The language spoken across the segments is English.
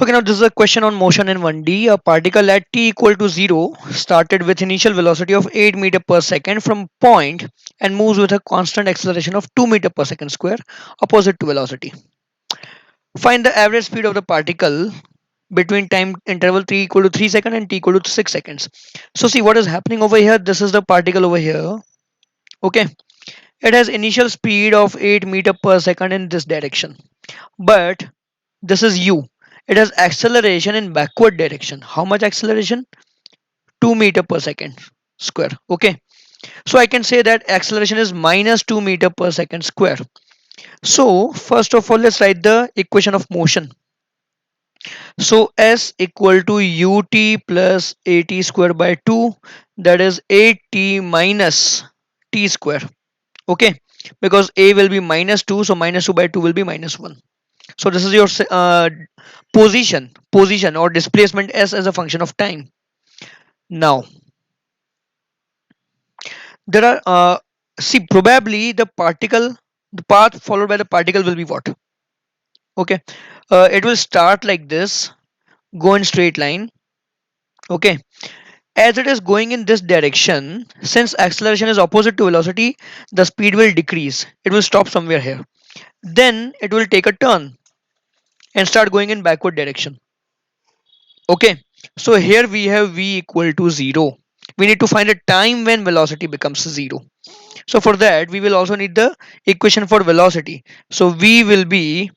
Okay, now this is a question on motion in 1D. A particle at t equal to 0 started with initial velocity of 8 meter per second from point and moves with a constant acceleration of 2 meter per second square opposite to velocity. Find the average speed of the particle between time interval t equal to 3 seconds and t equal to 6 seconds. So see what is happening over here. This is the particle over here. Okay. It has initial speed of 8 meter per second in this direction. But this is u. It has acceleration in backward direction. How much acceleration? 2 meter per second square. Okay. So I can say that acceleration is minus 2 meter per second square. So first of all, let's write the equation of motion. So S equal to ut plus at square by 2, that is 8t minus t square. Okay, because a will be minus 2, so minus 2 by 2 will be minus 1. So this is your position or displacement S as a function of time. Now there are see, probably the path followed by the particle will be what? Okay, it will start like this, go in straight line. Okay, as it is going in this direction, since acceleration is opposite to velocity, the speed will decrease. It will stop somewhere here. Then it will take a turn and start going in backward direction. Okay, so here we have v equal to 0. We need to find a time when velocity becomes 0. So for that we will also need the equation for velocity. So v will be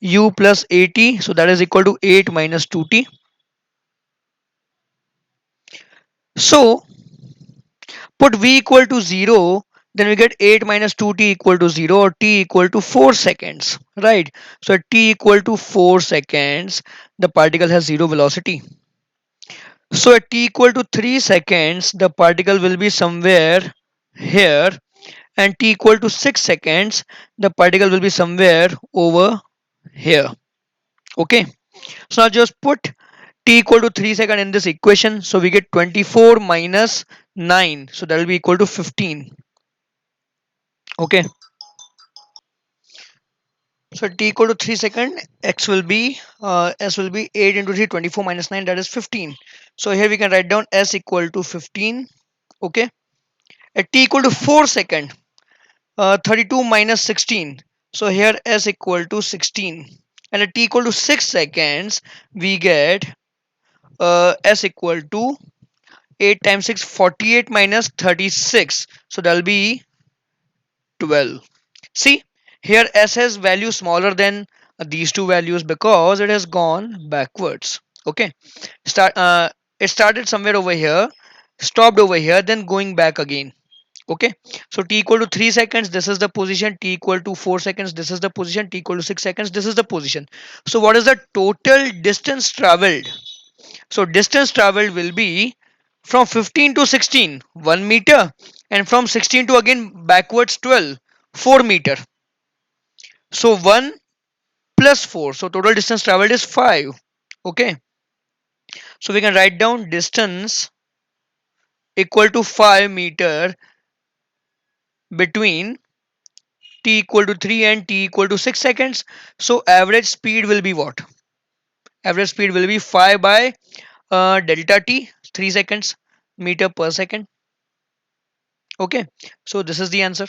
u plus at, so that is equal to 8 minus 2t. So put v equal to 0, then we get 8 minus 2t equal to 0 or t equal to 4 seconds, right? So at t equal to 4 seconds, the particle has 0 velocity. So at t equal to 3 seconds, the particle will be somewhere here, and t equal to 6 seconds, the particle will be somewhere over here. Okay, so now just put t equal to 3 second in this equation, so we get 24 minus 9, so that will be equal to 15. Okay, so t equal to 3 second, x will be s will be 8 into 3, 24 minus 9, that is 15. So here we can write down s equal to 15. Okay, at t equal to 4 second, 32 minus 16, so here s equal to 16. And at t equal to 6 seconds, we get s equal to 8 times 6, 48 minus 36, so that will be 12. See, here s has value smaller than these two values because it has gone backwards. Okay, it started somewhere over here, stopped over here, then going back again. Okay, so t equal to 3 seconds, this is the position. T equal to 4 seconds, this is the position. T equal to 6 seconds, this is the position. So what is the total distance traveled? So distance traveled will be from 15 to 16, 1 meter, and from 16 to again backwards 12, 4 meter. So 1 plus 4, so total distance traveled is 5. Okay, so we can write down distance equal to 5 meter between t equal to 3 and t equal to 6 seconds. So average speed will be what? Average speed will be 5 by delta t, 3 seconds, meter per second. Okay, so this is the answer.